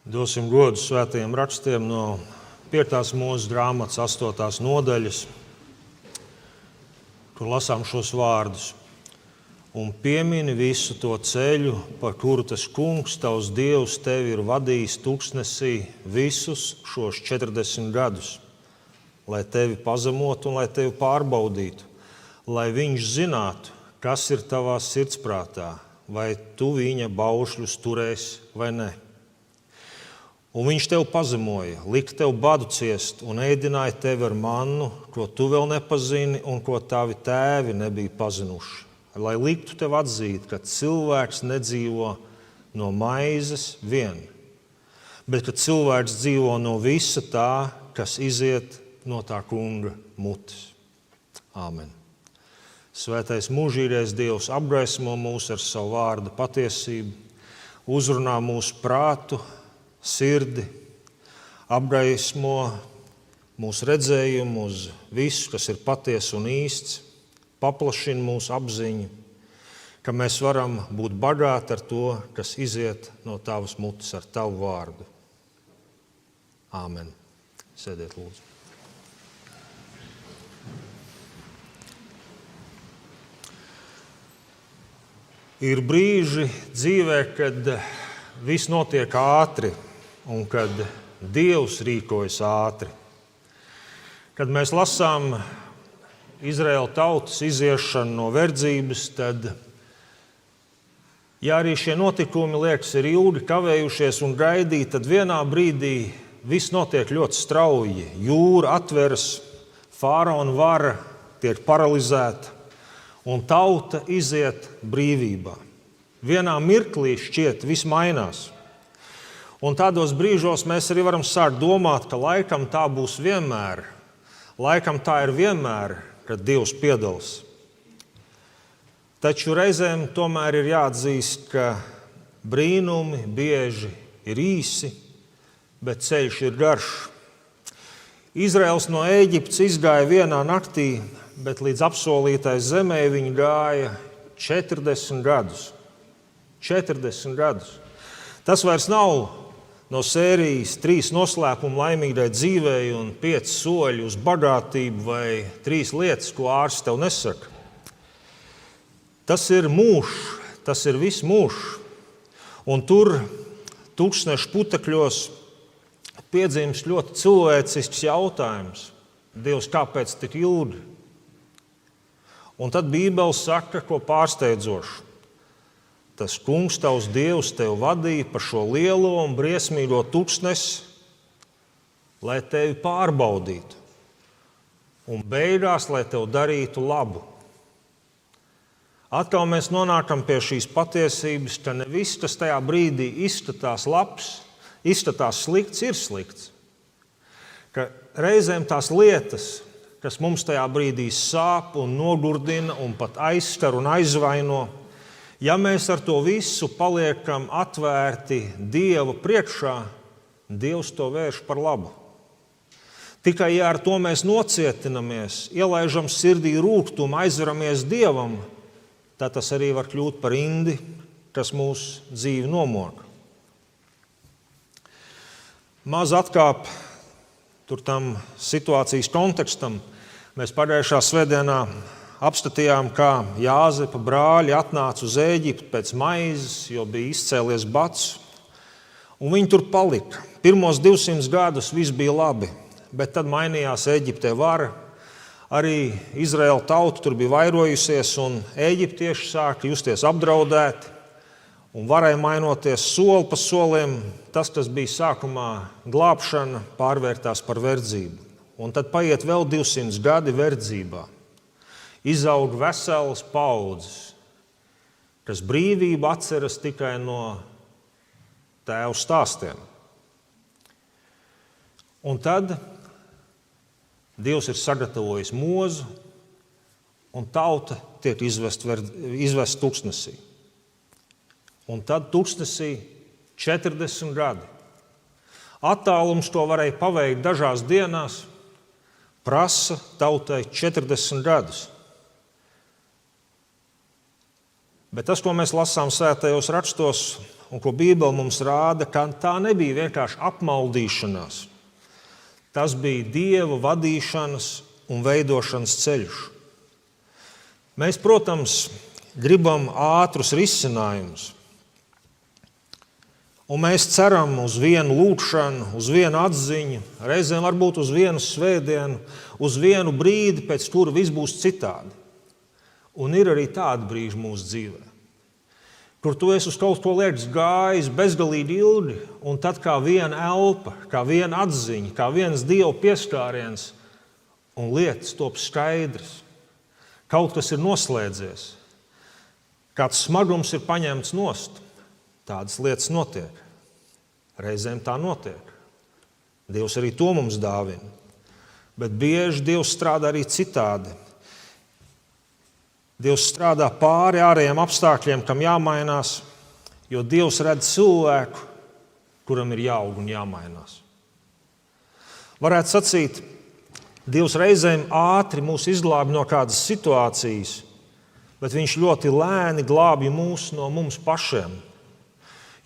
Dosim godu svētajiem rakstiem no 5. mūzes grāmatas 8. nodaļas, kur lasām šos vārdus. Un piemini visu to ceļu, pa kuru tas kungs, tavs Dievs, tevi ir vadījis tuksnesī visus šos 40 gadus, lai tevi pazemotu un lai tevi pārbaudītu, lai viņš zinātu, kas ir tavā sirdsprātā, vai tu viņa baušļus turēsi vai ne. Un viņš tev pazemoja, lika tev badu ciest un ēdināja tevi ar mannu, ko tu vēl nepazini un ko tavi tēvi nebija pazinuši, lai liktu tev atzīt, ka cilvēks nedzīvo no maizes vien, bet ka cilvēks dzīvo no visa tā, kas iziet no tā kunga mutes. Āmen. Svētais mūžīgais Dievs apgaismo mūs ar savu vārdu patiesību, uzrunā mūsu prātu, sirdi, apgaismo mūsu redzējumu uz visu, kas ir patiesa un īsts, paplašina mūsu apziņu, ka mēs varam būt bagāti ar to, kas iziet no tavas mutes ar tavu vārdu. Āmen. Sēdiet, lūdzu. Ir brīži dzīvē, kad viss notiek ātri un kad Dievs rīkojas ātri. Kad mēs lasām Izraēla tautas iziešanu no verdzības, tad, ja arī šie notikumi liekas ir ilgi kavējušies un gaidīt, tad vienā brīdī viss notiek ļoti strauji. Jūra atveras, faraona vara tiek paralizēta un tauta iziet brīvībā. Vienā mirklī šķiet viss mainās. Un tādos brīžos mēs arī varam sākt domāt, ka laikam tā būs vienmēr. Laikam tā ir vienmēr, kad Dievs piedalās. Taču reizēm tomēr ir jāatzīst, ka brīnumi bieži ir īsi, bet ceļš ir garš. Izraels no Ēģiptes izgāja vienā naktī, bet līdz apsolītai zemē viņi gāja 40 gadus. 40 gadus. Tas vairs nav no sērijas 3 noslēpumi laimīgai dzīvei un 5 soļi uz bagātību vai 3 lietas, ko ārsts tev nesaka. Tas ir mūžs, tas ir viss mūžs. Un tur tūkstnešu putekļos piedzimst ļoti cilvēcisks jautājums. Dievs, kāpēc tik ilgi? Un tad Bībele saka, ko pārsteidzošu. Tas kungs, tavs Dievs, tevi vadīja pa šo lielo un briesmīgo tūkstnesi, lai tevi pārbaudītu. Un beigās, lai tev darītu labu. Atkal mēs nonākam pie šīs patiesības, ka ne viss, kas tajā brīdī izskatās labs, izskatās slikts, ir slikts. Ka reizēm tās lietas, kas mums tajā brīdī sāp un nogurdina un pat aizskar un aizvaino, ja mēs ar to visu paliekam atvērti Dieva priekšā, Dievs to vērš par labu. Tikai ja ar to mēs nocietinamies, ielaižam sirdī rūgtumu, aizveramies Dievam, tad tas arī var kļūt par indi, kas mūsu dzīvi nomoka. Maz atkāp tur tam situācijas kontekstam. Mēs pagājušā svētdienā apstatījām, kā Jāzepa brāļi atnāca uz Ēģipti pēc maizes, jo bija izcēlies bats. Un viņi tur palika. Pirmos 200 gadus viss bija labi, bet tad mainījās Ēģiptē vara. Arī Izraēla tauta tur bija vairojusies, un ēģiptieši sāka justies apdraudēti. Un varai mainoties soli pa solim, tas, kas bija sākumā glābšana, pārvērtās par verdzību. Un tad paiet vēl 200 gadi verdzībā. Izaug veselas paudzes, kas brīvību atceras tikai no tēvu stāstiem. Un tad Dievs ir sagatavojis mozu, un tauta tiek izvest tūkstnesī. Un tad tūkstnesī 40 gadi. Attālums to varēja paveikt dažās dienās, prasa tautai 40 gadus. Bet tas, ko mēs lasām svētajos rakstos, un ko Bībele mums rāda, ka tā nebija vienkārši apmaldīšanās. Tas bija Dieva vadīšanas un veidošanas ceļš. Mēs, protams, gribam ātrus risinājumus. Un mēs ceram uz vienu lūgšanu, uz vienu atziņu, reizēm varbūt uz vienu svētdienu, uz vienu brīdi, pēc kura viss būs citādi. Un ir arī tādi brīži mūsu dzīvē, kur tu esi uz kaut ko liekas gājis bezgalīgi ilgi, un tad kā viena elpa, kā viena atziņa, kā viens Dieva pieskāriens, un lietas top skaidras. Kaut kas ir noslēdzies, kāds smagums ir paņemts nost. Tādas lietas notiek. Reizēm tā notiek. Dievs arī to mums dāvina. Bet bieži Dievs strādā arī citādi. Dievs strādā pāri ārējiem apstākļiem, kam jāmainās, jo Dievs redz cilvēku, kuram ir jāaug un jāmainās. Varētu sacīt, Dievs reizēm ātri mūs izglābj no kādas situācijas, bet viņš ļoti lēni glābj mūs no mums pašiem.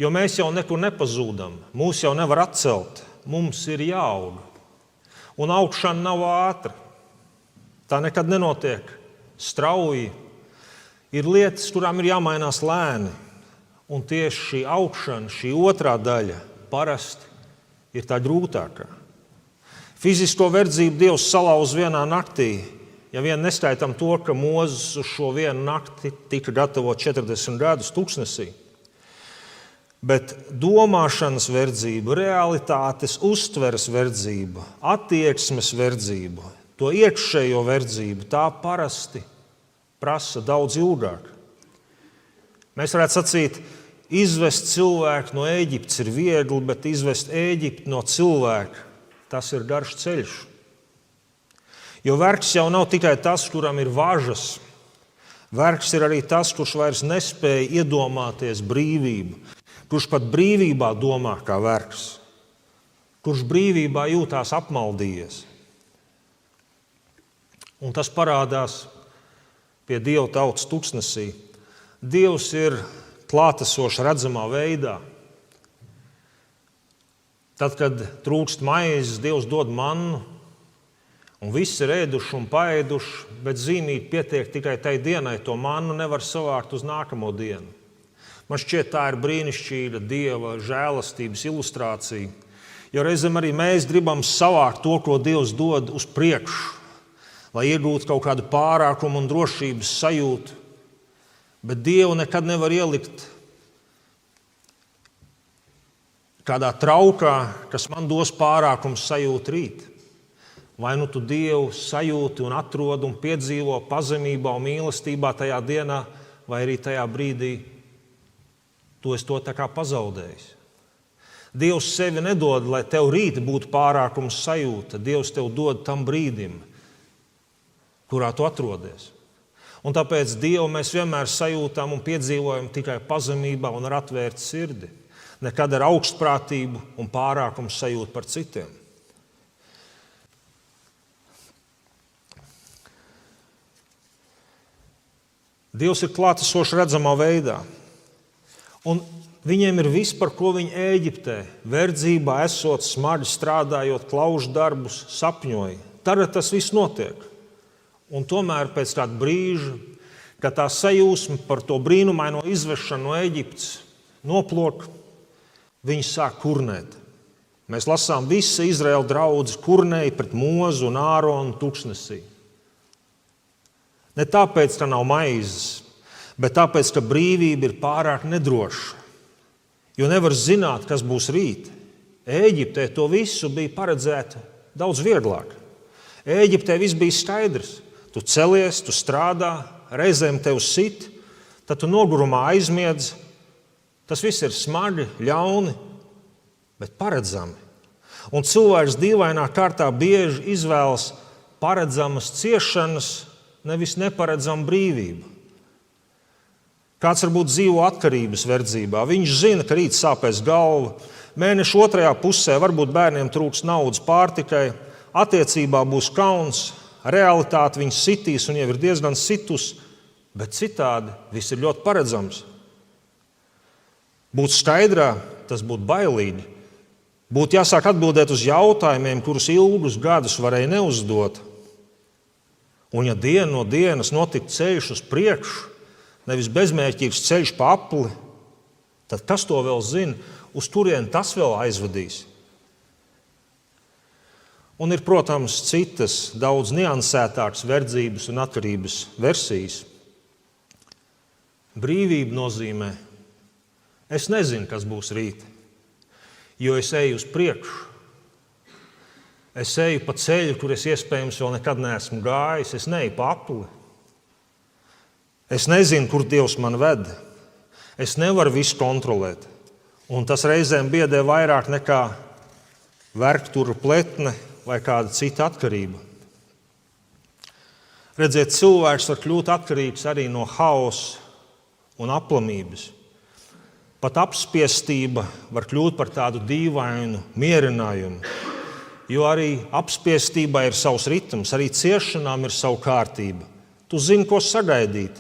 Jo mēs jau nekur nepazūdam, mūs jau nevar atcelt, mums ir jāaug. Un augšana nav ātra. Tā nekad nenotiek strauji. Ir lietas, kurām ir jāmainās lēni. Un tieši šī augšana, šī otrā daļa, parasti ir tā grūtākā. Fizisko verdzību Dievs salauz vienā naktī, ja vien neskaitam to, ka Mūzes uz šo vienu nakti tika gatavot 40 gadus tuksnesī. Bet domāšanas verdzību, realitātes uztveres verdzību, attieksmes verdzību, to iekšējo verdzību, tā parasti prasa daudz ilgāk. Mēs varētu sacīt, izvest cilvēku no Ēģiptes ir viegli, bet izvest Ēģipti no cilvēka, tas ir garš ceļš. Jo vergs jau nav tikai tas, kuram ir važas. Vergs ir arī tas, kurš vairs nespēja iedomāties brīvību. Kurš pat brīvībā domā kā vergs, kurš brīvībā jūtās apmaldījies. Un tas parādās pie Dieva tautas tuksnesī. Dievs ir klātesošs redzamā veidā. Tad, kad trūkst maizes, Dievs dod mannu, un visi ir ēduši un paēduši, bet zīmīgi pietiek tikai tai dienai, to mannu nevar savākt uz nākamo dienu. Man šķiet, tā ir brīnišķīga Dieva žēlastības ilustrācija, jo reizēm arī mēs gribam savākt to, ko Dievs dod uz priekšu, lai iegūtu kaut kādu pārākumu un drošības sajūtu, bet Dievu nekad nevar ielikt kādā traukā, kas man dos pārākumu sajūtu rīt. Vai nu tu Dievu sajūti un atrod un piedzīvo pazemībā un mīlestībā tajā dienā, vai arī tajā brīdī tu esi to tā kā pazaudējis. Dievs sevi nedod, lai tev rīt būtu pārākums sajūta. Dievs tev dod tam brīdim, kurā tu atrodies. Un tāpēc Dievu mēs vienmēr sajūtām un piedzīvojam tikai pazemībā un ar atvērtu sirdi. Nekad ar augstprātību un pārākumu sajūtu par citiem. Dievs ir klātesošs redzamā veidā. Un viņiem ir viss, par ko viņi Ēģiptē, verdzībā esot, smagi strādājot, klaužu darbus, sapņoja. Tagad tas viss notiek. Un tomēr pēc kāda brīža, kad tā sajūsma par to brīnumaino izvešanu no Ēģiptes noplok, viņi sāk kurnēt. Mēs lasām, visa Izraēla draudze kurnēja pret Mozu un Āronu tuksnesī. Ne tāpēc, ka nav maizes, bet tāpēc, ka brīvība ir pārāk nedroša. Jo nevar zināt, kas būs rīt. Ēģiptē to visu bija paredzēta daudz vieglāk. Ēģiptē viss bija skaidrs. Tu celies, tu strādā, reizēm tev sit, tad tu nogurumā aizmiedz. Tas viss ir smagi, ļauni, bet paredzami. Un cilvēks dīvainā kārtā bieži izvēlas paredzamas ciešanas, nevis neparedzamu brīvību. Kāds varbūt dzīvo atkarības verdzībā. Viņš zina, ka rīt sāpēs galva, mēneša otrajā pusē varbūt bērniem trūks naudas pārtikai, attiecībā būs kauns, realitāte viņus sitīs un jau ir diezgan situs, bet citādi viss ir ļoti paredzams. Būt skaidrā, tas būtu bailīgi. Būtu jāsāk atbildēt uz jautājumiem, kurus ilgus gadus varēja neuzdot. Un ja diena no dienas notiktu ceļš uz priekšu, nevis bezmērķīgs ceļš pa apli, tad kas to vēl zina, uz turieni tas vēl aizvadīs. Un ir, protams, citas daudz niansētākas verdzības un atkarības versijas. Brīvība nozīmē, es nezinu, kas būs rīt, jo es eju uz priekšu. Es eju pa ceļu, kur es iespējams vēl nekad neesmu gājis. Es neeju pa apli. Es nezinu, kur Dievs man ved. Es nevaru visu kontrolēt. Un tas reizēm biedē vairāk nekā vergturu pletne vai kāda cita atkarība. Redziet, cilvēks var kļūt atkarīgs arī no hausa un aplamības. Pat apspiestība var kļūt par tādu dīvainu mierinājumu, jo arī apspiestībai ir savs ritms, arī ciešanām ir sava kārtība. Tu zini, ko sagaidīt.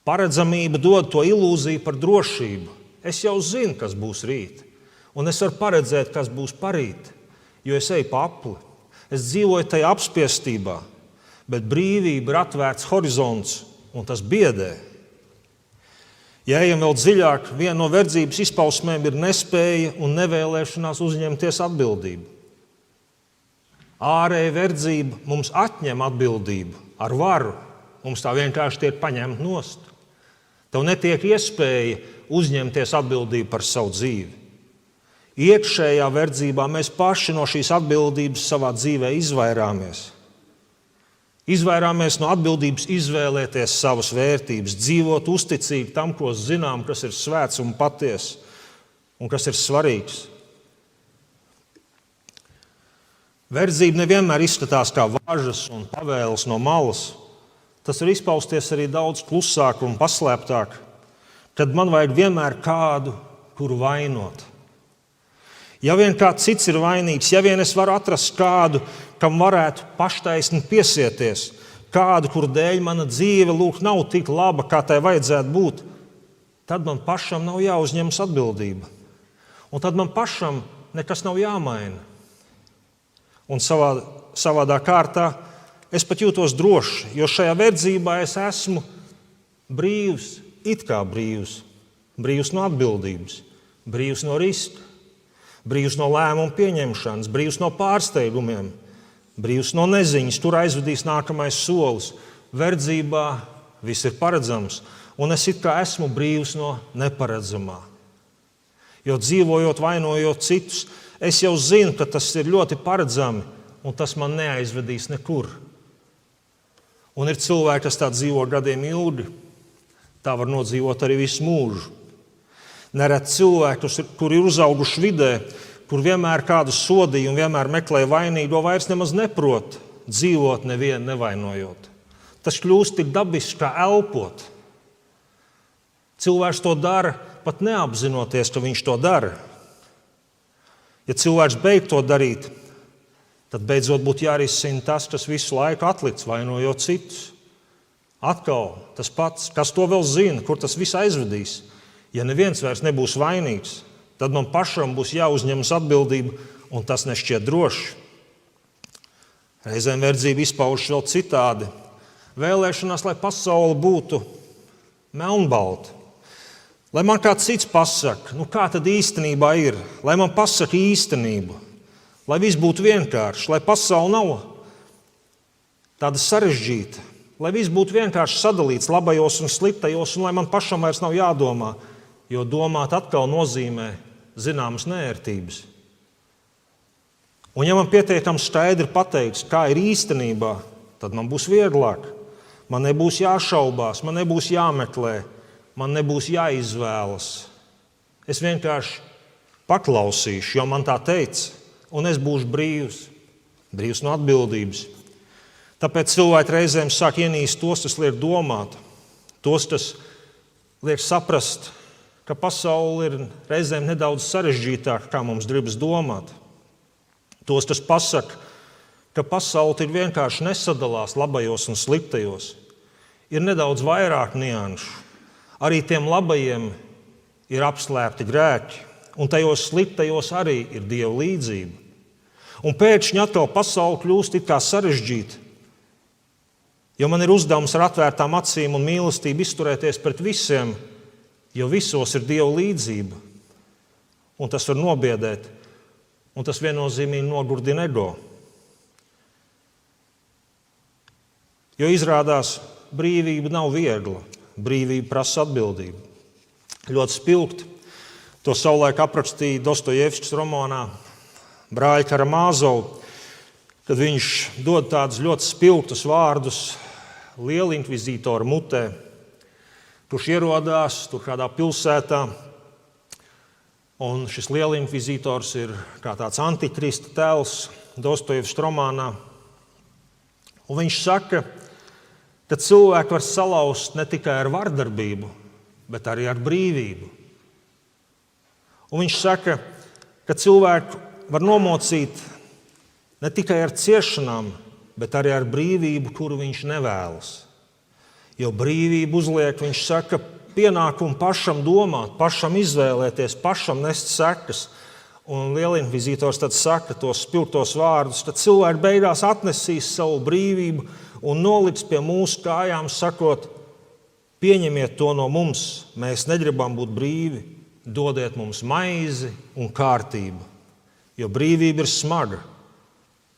Paredzamība dod to ilūziju par drošību. Es jau zinu, kas būs rīt, un es varu paredzēt, kas būs parīt, jo es eju pa apli. Es dzīvoju tajā apspiestībā, bet brīvība ir atvērts horizonts, un tas biedē. Ja ejam vēl dziļāk, viena no verdzības izpausmēm ir nespēja un nevēlēšanās uzņemties atbildību. Ārēja verdzība mums atņem atbildību ar varu. Mums tā vienkārši tiek paņemta nost. Tev netiek iespēja uzņemties atbildību par savu dzīvi. Iekšējā verdzībā mēs paši no šīs atbildības savā dzīvē izvairāmies. Izvairāmies no atbildības izvēlēties savas vērtības, dzīvot uzticīgi tam, ko zinām, kas ir svēts un patiess un kas ir svarīgs. Verdzība nevienmēr izskatās kā važas un pavēles no malas. Tas var izpausties arī daudz klusāk un paslēptāk, kad man vajag vienmēr kādu, kuru vainot. Ja vien kāds cits ir vainīgs, ja vien es varu atrast kādu, kam varētu paštaisni piesieties, kādu, kuru dēļ mana dzīve nav tik laba, kā tai vajadzētu būt, tad man pašam nav jāuzņemas atbildība. Un tad man pašam nekas nav jāmaina. Un savādā kārtā es pat jūtos droši, jo šajā verdzībā es esmu brīvs, it kā brīvs. Brīvs no atbildības, brīvs no riska, brīvs no lēmumu pieņemšanas, brīvs no pārsteigumiem, brīvs no neziņas, tur aizvedīs nākamais solis. Verdzībā viss ir paredzams, un es it kā esmu brīvs no neparedzamā. Jo dzīvojot, vainojot citus, es jau zinu, ka tas ir ļoti paredzami, un tas man neaizvedīs nekur. Un ir cilvēki, kas tā dzīvo gadiem ilgi, tā var nodzīvot arī visu mūžu. Nereti cilvēki, kuri ir uzauguši vidē, kur vienmēr kādu sodīja un vienmēr meklē vainīgo, vairs nemaz neprot dzīvot nevienu nevainojot. Tas kļūst tik dabiski kā elpot. Cilvēks to dara pat neapzinoties, ka viņš to dara. Ja cilvēks beigtu to darīt, tad beidzot būtu jārisina tas, kas visu laiku atlikts, vainojot citus. Atkal tas pats, kas to vēl zina, kur tas viss aizvedīs. Ja neviens vairs nebūs vainīgs, tad man pašam būs jāuzņemas atbildība, un tas nešķiet droši. Reizēm verdzība izpaužas vēl citādi. Vēlēšanās, lai pasaule būtu melnbalta. Lai man kāds cits pasaka, kā tad īstenībā ir, lai man pasaka īstenību, lai viss būtu vienkārši, lai pasaule nav tāda sarežģīta, lai viss būtu vienkārši sadalīts labajos un sliktajos, un lai man pašam vairs nav jādomā, jo domāt atkal nozīmē zināmas neērtības. Un ja man pietiekami skaidri pateikts, kā ir īstenībā, tad man būs vieglāk. Man nebūs jāšaubās, man nebūs jāmeklē, man nebūs jāizvēlas. Es vienkārši paklausīšu, jo man tā teica, un es būšu brīvs. Brīvs no atbildības. Tāpēc cilvēki reizēm sāk ienīst tos, kas liek domāt. Tos, kas liek saprast, ka pasaule ir reizēm nedaudz sarežģītāka, kā mums gribas domāt. Tos, kas pasaka, ka pasaule ir vienkārši nesadalās labajos un sliktajos. Ir nedaudz vairāk nianšu. Arī tiem labajiem ir apslēpti grēki, un tajos sliktajos arī ir Dieva līdzība. Un pēkšņi atkal pasaule kļūst it kā sarežģīta, jo man ir uzdevums ar atvērtām acīm un mīlestību izturēties pret visiem, jo visos ir Dieva līdzība. Un tas var nobiedēt, un tas viennozīmīgi nogurdina ego. Jo izrādās, brīvība nav viegla, brīvība prasa atbildību. Ļoti spilgti to savulaik aprakstīja Dostojevskis romānā Brāļi Karamāzovi, kad viņš dod tādus ļoti spilgtus vārdus lielinkvizītora mutē, kurš ierodās tur kādā pilsētā, un šis lielinkvizītors ir kā tāds antikrista tēls Dostojevska romānā. Un viņš saka, ka cilvēki var salauzt ne tikai ar vardarbību, bet arī ar brīvību. Un viņš saka, ka cilvēku var nomocīt ne tikai ar ciešanām, bet arī ar brīvību, kuru viņš nevēlas. Jo brīvību uzliek, viņš saka, pienākumu pašam domāt, pašam izvēlēties, pašam nest sekas. Un lielinkvizītors tad saka tos spilgtos vārdus, tad cilvēki beigās atnesīs savu brīvību un noliks pie mūsu kājām, sakot, pieņemiet to no mums, mēs negribam būt brīvi, dodiet mums maizi un kārtību, jo brīvība ir smaga,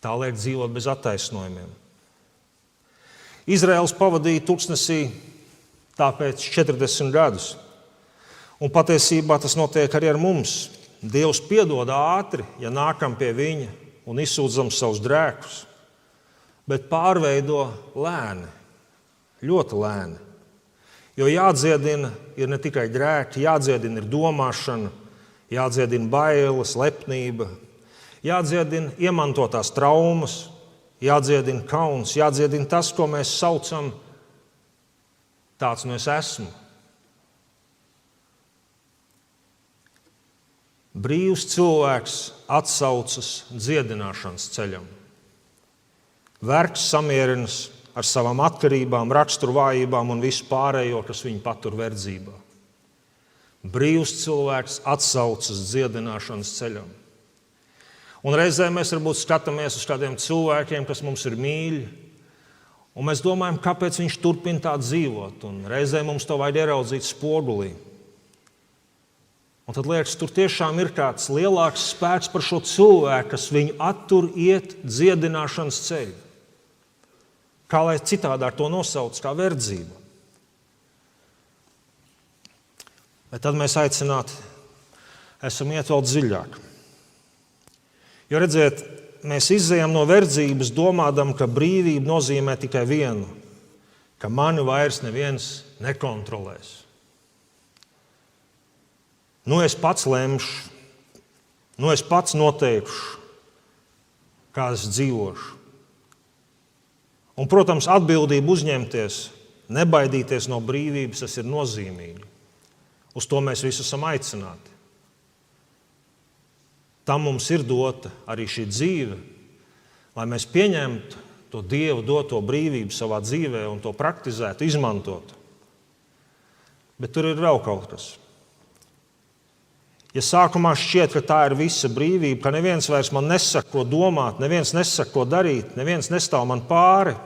tā liek dzīvot bez attaisnojumiem. Izraels pavadīja tuksnesī tāpēc 40 gadus, un patiesībā tas notiek arī ar mums. Dievs piedod ātri, ja nākam pie viņa un izsūdzam savus grēkus, bet pārveido lēni, ļoti lēni. Jo jādziedina ir ne tikai grēki, jādziedina ir domāšana, jādziedina bailes, lepnība, jādziedina iemantotās traumas, jādziedina kauns, jādziedina tas, ko mēs saucam, tāds nu es esmu. Brīvs cilvēks atsaucas dziedināšanas ceļam. Vergs samierinas ar savām atkarībām, raksturvājībām un visu pārējo, kas viņu patur verdzībā. Brīvs cilvēks atsaucas dziedināšanas ceļam. Un reizē mēs varbūt skatāmies uz kādiem cilvēkiem, kas mums ir mīļi, un mēs domājam, kāpēc viņš turpina tā dzīvot, un reizē mums to vajag ieraudzīt spogulī. Un tad liekas, tur tiešām ir kāds lielāks spēks par šo cilvēku, kas viņu attur iet dziedināšanas ceļu. Kā lai citādāk to nosauc, kā verdzību. Bet tad mēs aicināti esam iet vēl dziļāk. Jo redziet, mēs izejam no verdzības domādam, ka brīvība nozīmē tikai vienu, ka mani vairs neviens nekontrolēs. Nu es pats lemšu, nu es pats noteikšu, kā es dzīvošu. Un, protams, atbildību uzņemties, nebaidīties no brīvības, tas ir nozīmīgi. Uz to mēs visi esam aicināti. Tam mums ir dota arī šī dzīve, lai mēs pieņemtu to Dievu doto brīvību savā dzīvē un to praktizētu, izmantotu. Bet tur ir vēl kaut kas. Ja sākumā šķiet, ka tā ir visa brīvība, ka neviens vairs man nesaka, ko domāt, neviens nesaka, ko darīt, neviens nestāv man pāri,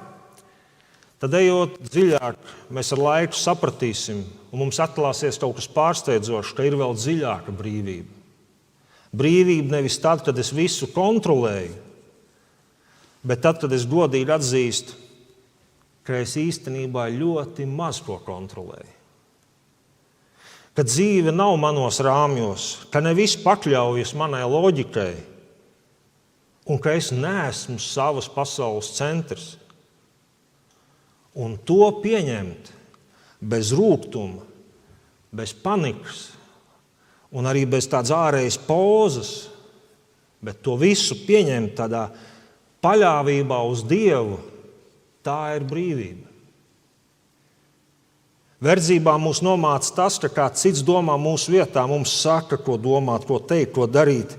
tad ejot dziļāk, mēs ar laiku sapratīsim, un mums atklāsies kaut kas pārsteidzošs, ka ir vēl dziļāka brīvība. Brīvība nevis tad, kad es visu kontrolēju, bet tad, kad es godīgi atzīstu, ka es īstenībā ļoti maz ko kontrolēju. Ka dzīve nav manos rāmjos, ka ne viss pakļaujas manai loģikai un ka es neesmu savas pasaules centrs. Un to pieņemt bez rūgtuma, bez panikas un arī bez tādas ārējas pozas, bet to visu pieņemt tādā paļāvībā uz Dievu, tā ir brīvība. Verdzībā mūs nomāca tas, ka kāds cits domā mūsu vietā, mums saka, ko domāt, ko teikt, ko darīt,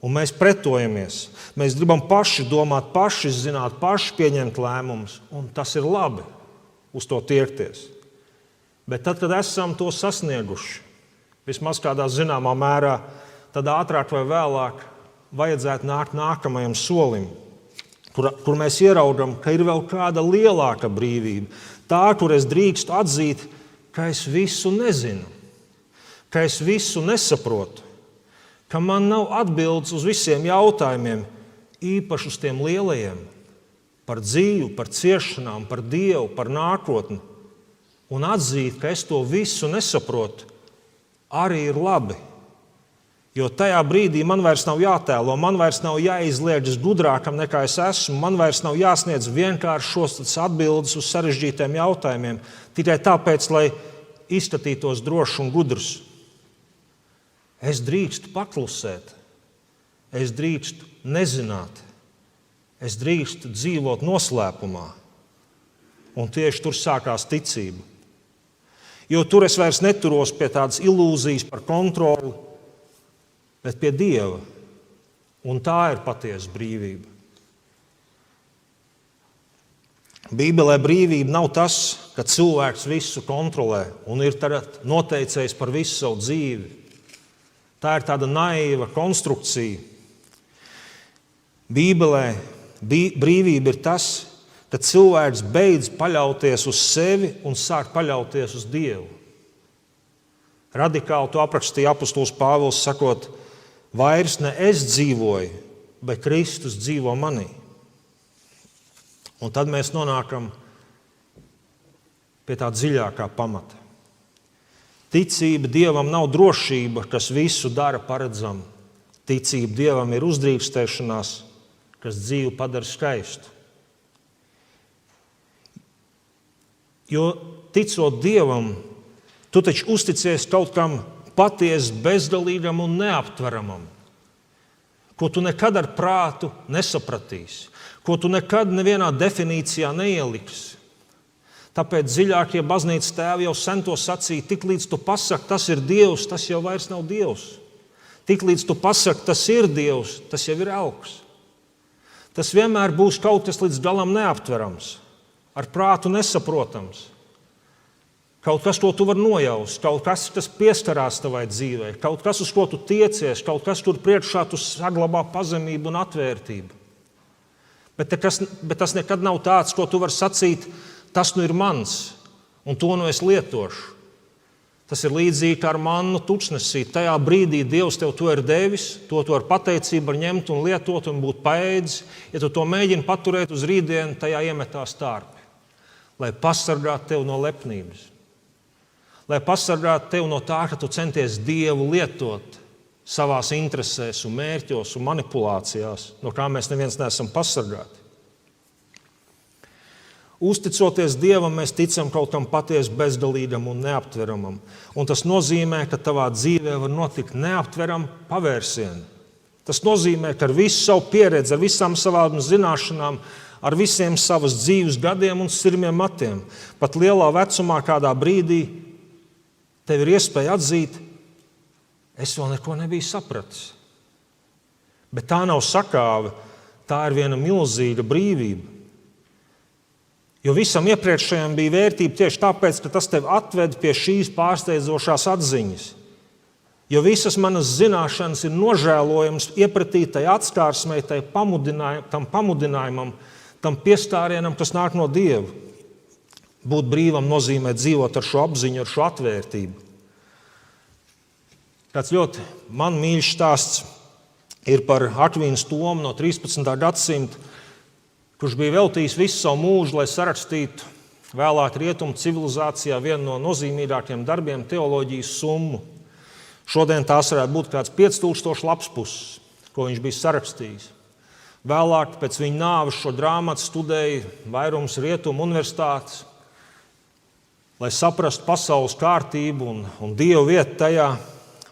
un mēs pretojamies. Mēs gribam paši domāt, paši zināt, paši pieņemt lēmumus, un tas ir labi uz to tiekties. Bet tad, kad esam to sasnieguši, vismaz kādā zināmā mērā, tad ātrāk vai vēlāk vajadzētu nākt nākamajam solim, kur mēs ieraugam, ka ir vēl kāda lielāka brīvība. Tā, kur es drīkstu atzīt, ka es visu nezinu, ka es visu nesaprotu, ka man nav atbildes uz visiem jautājumiem, īpaši uz tiem lielajiem, par dzīvi, par ciešanām, par Dievu, par nākotni. Un atzīt, ka es to visu nesaprotu, arī ir labi. Jo tajā brīdī man vairs nav jātēlo, man vairs nav jāizliekas gudrākam nekā es esmu, man vairs nav jāsniedz vienkāršos atbildes uz sarežģītiem jautājumiem, tikai tāpēc, lai izskatītos drošs un gudrs. Es drīkstu paklusēt, es drīkstu nezināt, es drīkstu dzīvot noslēpumā. Un tieši tur sākās ticība. Jo tur es vairs neturos pie tādas ilūzijas par kontroli, bet pie Dieva. Un tā ir patiesa brīvība. Bībelē brīvība nav tas, ka cilvēks visu kontrolē un ir noteicējis par visu savu dzīvi. Tā ir tāda naiva konstrukcija. Bībelē brīvība ir tas, ka cilvēks beidz paļauties uz sevi un sāk paļauties uz Dievu. Radikāli to aprakstīja apostols Pāvils, sakot, vairs ne es dzīvoju, bet Kristus dzīvo manī. Un tad mēs nonākam pie tā dziļākā pamata. Ticība Dievam nav drošība, kas visu dara paredzam. Ticība Dievam ir uzdrīkstēšanās, kas dzīvi padara skaistu. Jo ticot Dievam, tu taču uzticies kaut kam patiesi bezgalīgam un neaptveramam, ko tu nekad ar prātu nesapratīsi, ko tu nekad nevienā definīcijā neieliksi. Tāpēc dziļākie baznīcas tēvi jau sen to sacīja, tiklīdz tu pasaki, tas ir Dievs, tas jau vairs nav Dievs. Tiklīdz tu pasaki, tas ir Dievs, tas jau ir elks. Tas vienmēr būs kaut kas līdz galam neaptverams, ar prātu nesaprotams. Kaut kas, ko tu vari nojaust, kaut kas, kas pieskarās tavai dzīvei, kaut kas, uz ko tu tiecies, kaut kas, kur priekšā tu saglabā pazemību un atvērtību. Bet tas nekad nav tāds, ko tu vari sacīt, tas nu ir mans, un to nu es lietošu. Tas ir līdzīgi kā ar mannu tuksnesī. Tajā brīdī Dievs tev to ir devis, to ar pateicību var ņemt un lietot un būt paēdis. Ja tu to mēģini paturēt uz rītdienu, tajā iemetās tārpi, lai pasargātu tevi no lepnības. Lai pasargātu tevi no tā, ka tu centies Dievu lietot savās interesēs un mērķos un manipulācijās, no kā mēs neviens neesam pasargāti. Uzticoties Dievam, mēs ticam kaut kam patiesi bezgalīgam un neaptveramam. Un tas nozīmē, ka tavā dzīvē var notikt neaptverami pavērsieni. Tas nozīmē, ka ar visu savu pieredzi, ar visām savām zināšanām, ar visiem savas dzīves gadiem un sirmiem matiem, pat lielā vecumā kādā brīdī tev ir iespēja atzīt, es vēl neko nebiju sapratis. Bet tā nav sakāve, tā ir viena milzīga brīvība. Jo visam iepriekšējam bija vērtība tieši tāpēc, ka tas tev atved pie šīs pārsteidzošās atziņas. Jo visas manas zināšanas ir nožēlojams iepratī tai atskārsmei, tam pamudinājumam, tam piestārienam, kas nāk no Dieva. Būt brīvam nozīmē dzīvot ar šo apziņu, ar šo atvērtību. Tāds ļoti man mīļš stāsts ir par Akvīnas Tomu no 13. gadsimta, kurš bija veltījis visu savu mūžu, lai sarakstītu vēlāk rietumu civilizācijā vienu no nozīmīgākiem darbiem, teoloģijas summu. Šodien tās varētu būt kāds 5000 lapspuses, ko viņš bija sarakstījis. Vēlāk, pēc viņa nāves, šo grāmatu studēja vairums rietumu universitātes, lai saprastu pasaules kārtību un Dievu vietu tajā.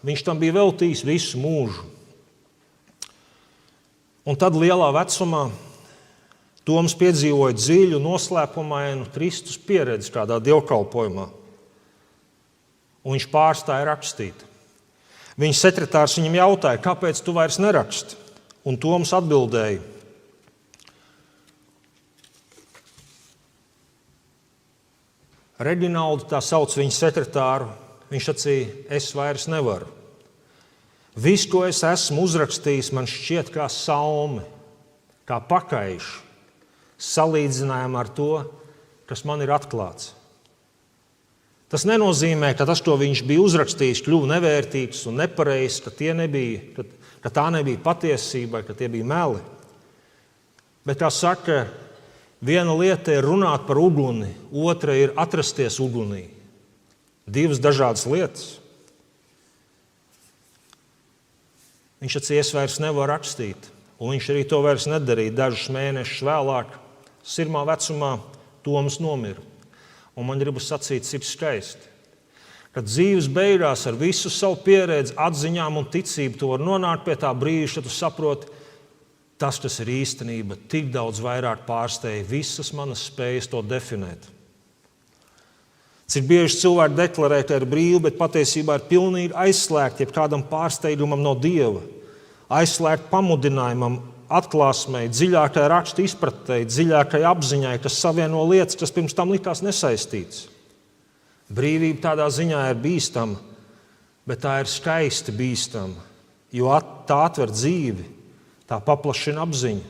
Viņš tam bija veltījis visu mūžu. Un tad lielā vecumā Toms piedzīvoja dziļu, noslēpumainu Kristus pieredzi kādā dievkalpojumā. Un viņš pārstāja rakstīt. Viņa sekretārs viņam jautāja, kāpēc tu vairs neraksti? Un Toms atbildēja, Reginaldu, tā sauc viņa sekretāru, Viņš sacīja, es vairs nevaru. Viss, ko es esmu uzrakstījis, man šķiet kā salmi, kā pakaiši, salīdzinājumā ar to, kas man ir atklāts. Tas nenozīmē, ka tas, ko viņš bija uzrakstījis, kļuva nevērtīgs un nepareizs, ka tā nebija patiesība, ka tie bija meli. Bet, kā saka, viena lieta ir runāt par uguni, otra ir atrasties ugunī. Divas dažādas lietas. Viņš sacīja, es vairs nevaru rakstīt, un viņš arī to vairs nedarīja. Dažus mēnešus vēlāk, sirmā vecumā, Toms nomira. Un man gribas sacīt, cik skaisti, kad dzīves beigās ar visu savu pieredzi, atziņām un ticību tu vari nonākt pie tā brīža, kad tu saproti, tas, kas ir īstenība, tik daudz vairāk pārsteidz visas manas spējas to definēt. Cik bieži cilvēki deklarē, ka ir brīvi, bet patiesībā ir pilnīgi aizslēgti jebkādam pārsteigumam no Dieva, aizslēgti pamudinājumam, atklāsmei, dziļākai rakstu izpratnei, dziļākai apziņai, kas savieno lietas, kas pirms tam likās nesaistītas. Brīvība tādā ziņā ir bīstama, bet tā ir skaisti bīstama, jo tā atver dzīvi, tā paplašina apziņu.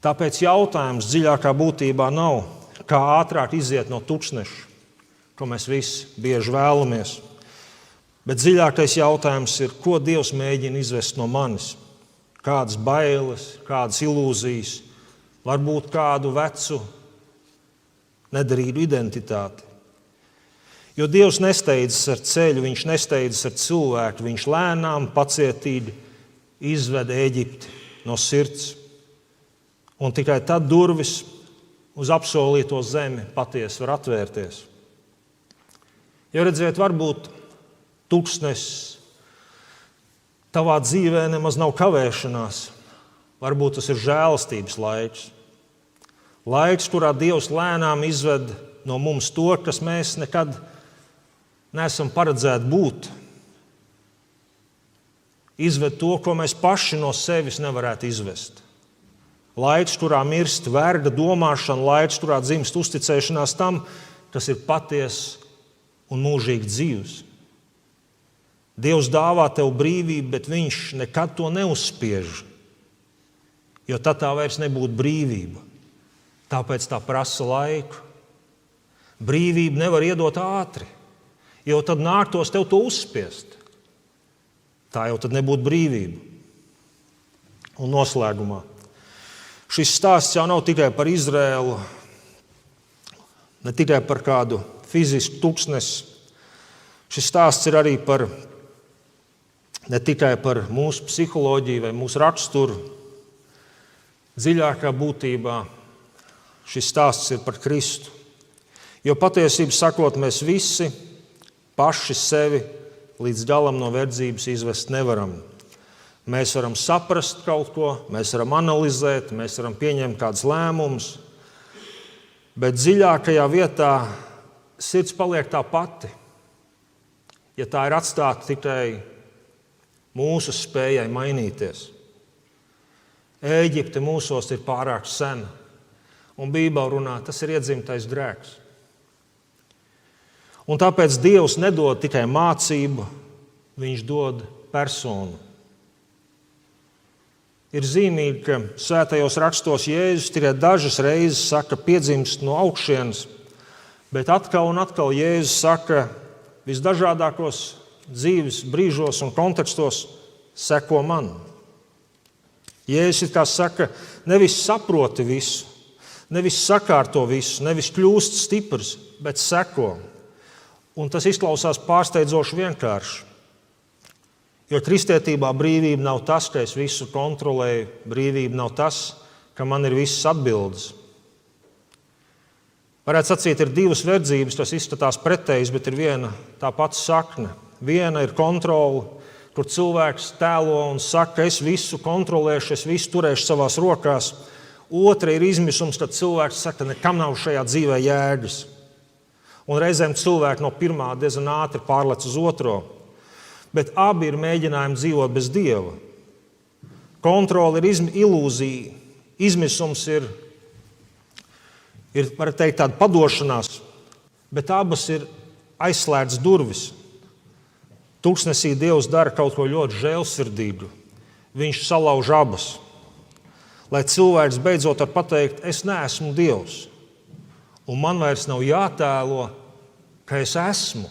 Tāpēc jautājums dziļākā būtībā nav, kā ātrāk iziet no tuksneša, ko mēs visi bieži vēlamies. Bet dziļākais jautājums ir, ko Dievs mēģina izvest no manis. Kādas bailes, kādas ilūzijas, varbūt kādu vecu, nederīgu identitāti. Jo Dievs nesteidzas ar ceļu, viņš nesteidzas ar cilvēku, viņš lēnām, pacietīgi izved Ēģipti no sirds. Un tikai tad durvis uz apsolīto zemi patiesi var atvērties. Jo redziet, varbūt tuksnesis tavā dzīvē nemaz nav kavēšanās. Varbūt tas ir žēlastības laiks. Laiks, kurā Dievs lēnām izved no mums to, kas mēs nekad neesam paredzēti būt. Izved to, ko mēs paši no sevis nevarētu izvest. Laiks, kurā mirst verga domāšana, laiks, kurā dzimst uzticēšanās tam, kas ir patiess un mūžīgi dzīvs. Dievs dāvā tev brīvību, bet viņš nekad to neuzspiež, jo tad tā vairs nebūtu brīvība. Tāpēc tā prasa laiku. Brīvību nevar iedot ātri, jo tad nāktos tev to uzspiest. Tā jau tad nebūtu brīvība. Un noslēgumā. Šis stāsts jau nav tikai par Izraēlu, ne tikai par kādu fizisku tuksnesi. Šis stāsts ir arī ne tikai par mūsu psiholoģiju vai mūsu raksturu. Dziļākā būtībā šis stāsts ir par Kristu. Jo patiesībā sakot, mēs visi paši sevi līdz galam no verdzības izvest nevaram. Mēs varam saprast kaut ko, mēs varam analizēt, mēs varam pieņemt kādus lēmumus, bet dziļākajā vietā sirds paliek tā pati, ja tā ir atstāta tikai mūsu spējai mainīties. Ēģipte mūsos ir pārāk sena, un Bībele runā, tas ir iedzimtais grēks. Un tāpēc Dievs nedod tikai mācību, viņš dod personu. Ir zīmīgi, ka svētajos rakstos Jēzus tikai dažas reizes saka, piedzimst no augšienes, bet atkal un atkal Jēzus saka, visdažādākos dzīves brīžos un kontekstos seko man. Jēzus it kā saka, nevis saproti visu, nevis sakārto visu, nevis kļūst stiprs, bet seko. Un tas izklausās pārsteidzoši vienkārši. Jo kristietībā brīvība nav tas, ka es visu kontrolēju, brīvība nav tas, ka man ir visas atbildes. Varētu sacīt, ir divas verdzības, tas izskatās pretējas, bet ir viena tā pati sakne. Viena ir kontrole, kur cilvēks tēlo un saka, es visu kontrolēšu, es visu turēšu savās rokās. Otra ir izmisums, kad cilvēks saka, nekam nav šajā dzīvē jēgas. Un reizēm cilvēki no pirmā diezgan ātri pārlec uz otro. Bet abi ir mēģinājumi dzīvot bez Dieva. Kontrole ir ilūzija, izmisums ir var teikt, tāda padošanās, bet abas ir aizslēdz durvis. Tūkstnesī Dievs dara kaut ko ļoti žēlsirdīgu. Viņš salauž abas. Lai cilvēks beidzot var pateikt, es neesmu Dievs. Un man vairs nav jātēlo, ka es esmu.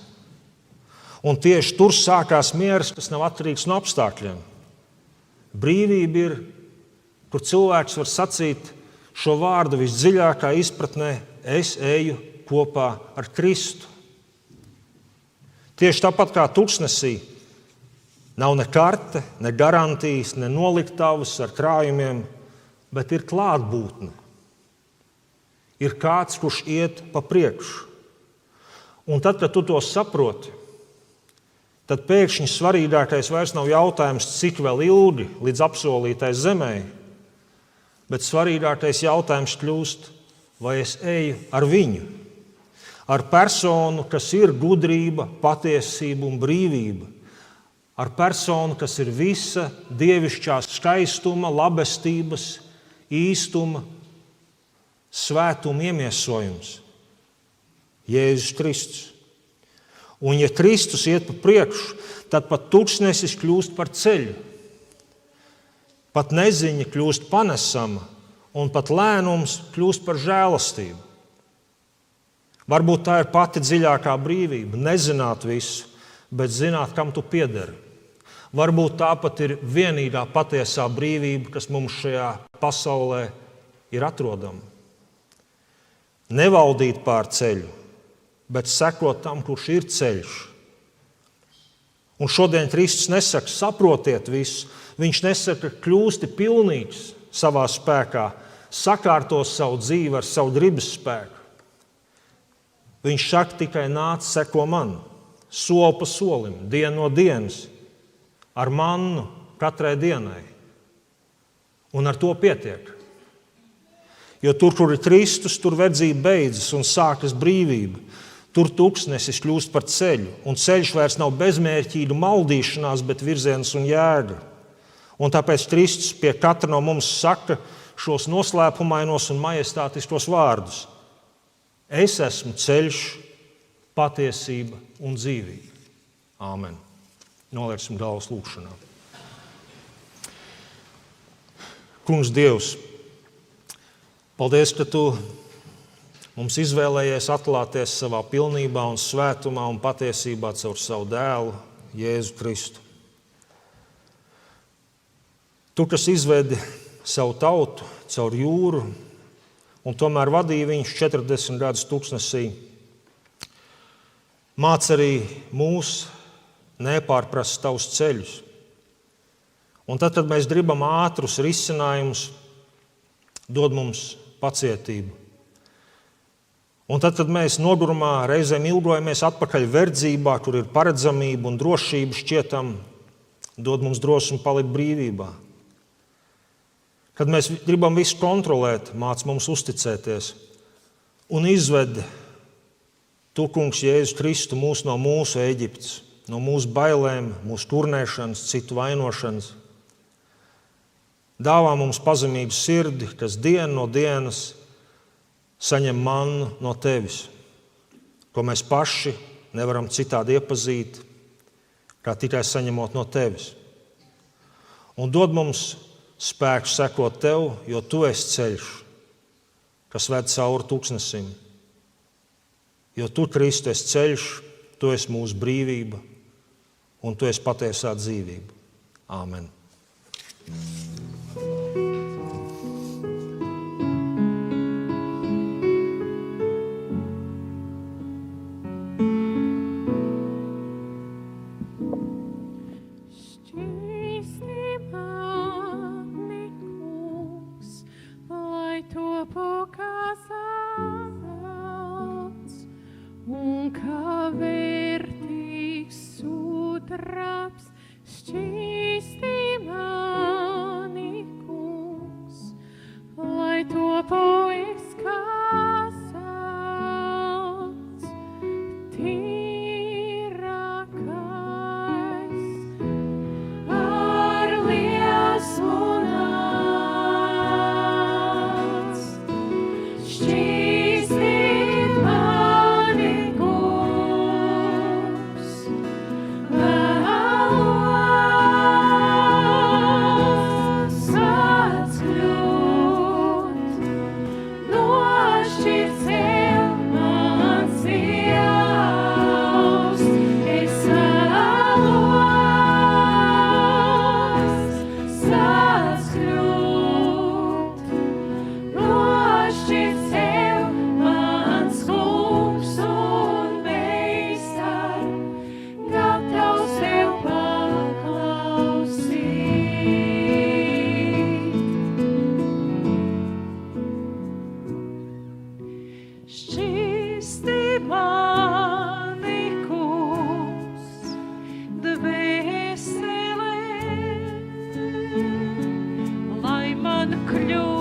Un tieši tur sākās miers, kas nav atkarīgs no apstākļiem. Brīvība ir, kur cilvēks var sacīt šo vārdu visdziļākā izpratnē, es eju kopā ar Kristu. Tieši tāpat kā tūkstnesī nav ne karte, ne garantijas, ne noliktavas ar krājumiem, bet ir klātbūtne. Ir kāds, kurš iet pa priekšu. Un tad, kad tu to saproti, tad pēkšņi svarīgākais vairs nav jautājums, cik vēl ilgi līdz apsolītai zemē, bet svarīgākais jautājums kļūst, vai es eju ar viņu, ar personu, kas ir gudrība, patiesība un brīvība, ar personu, kas ir visa dievišķā skaistuma, labestības, īstuma, svētuma iemiesojums. Jēzus Kristus. Un ja Kristus iet pa priekšu, tad pat tūkstnesis kļūst par ceļu. Pat neziņa kļūst panesama, un pat lēnums kļūst par žēlastību. Varbūt tā ir pati dziļākā brīvība, nezināt visu, bet zināt, kam tu piederi. Varbūt tā pat ir vienīgā patiesā brīvība, kas mums šajā pasaulē ir atrodama. Nevaldīt pār ceļu, bet sekot tam, kurš ir ceļš. Un šodien Kristus nesaka, saprotiet visu. Viņš nesaka, kļūsti pilnīgs savā spēkā, sakārtos savu dzīvi ar savu gribas spēku. Viņš saka tikai nāc, seko man, soli pa solim, dienu no dienas, ar mannu katrai dienai. Un ar to pietiek. Jo tur, kur ir Kristus, tur verdzība beidzas un sākas brīvība. Tur tūkstnesis kļūst par ceļu, un ceļš vairs nav bezmērķīga maldīšanās, bet virziens un jēga. Un tāpēc Kristus pie katra no mums saka šos noslēpumainos un majestātiskos vārdus. Es esmu ceļš, patiesība un dzīvība. Āmen. Nolieksim galvas lūkšanā. Kungs Dievs, paldies, ka Tu mums izvēlējies atklāties savā pilnībā un svētumā un patiesībā caur savu dēlu, Jēzu Kristu. Tu, kas izvedi savu tautu caur jūru un tomēr vadīja viņus 40 gadus tūkstnesī, māc arī mūs nepārprast tavus ceļus. Un tad, kad mēs gribam ātrus risinājumus, dod mums pacietību. Un tad, kad mēs nogurumā reizēm ilgojamies atpakaļ verdzībā, kur ir paredzamība un drošība šķietam, dod mums drosmi palikt brīvībā. Kad mēs gribam visu kontrolēt, māc mums uzticēties un izved Tu, Kungs, Jēzus Kristu, mūs no mūsu Eģiptes, no mūsu bailēm, mūsu turnēšanas, citu vainošanas. Dāvā mums pazemīgu sirdi, kas dienu no dienas saņem mannu no Tevis, ko mēs paši nevaram citādi iepazīt, kā tikai saņemot no Tevis. Un dod mums spēku sekot Tev, jo Tu esi ceļš, kas ved cauri tūkstnesim. Jo Tu, Kristu, esi ceļš, Tu esi mūsu brīvība un Tu esi patiesā dzīvība. Āmen. Šķīsti mani, kungs. kļūst.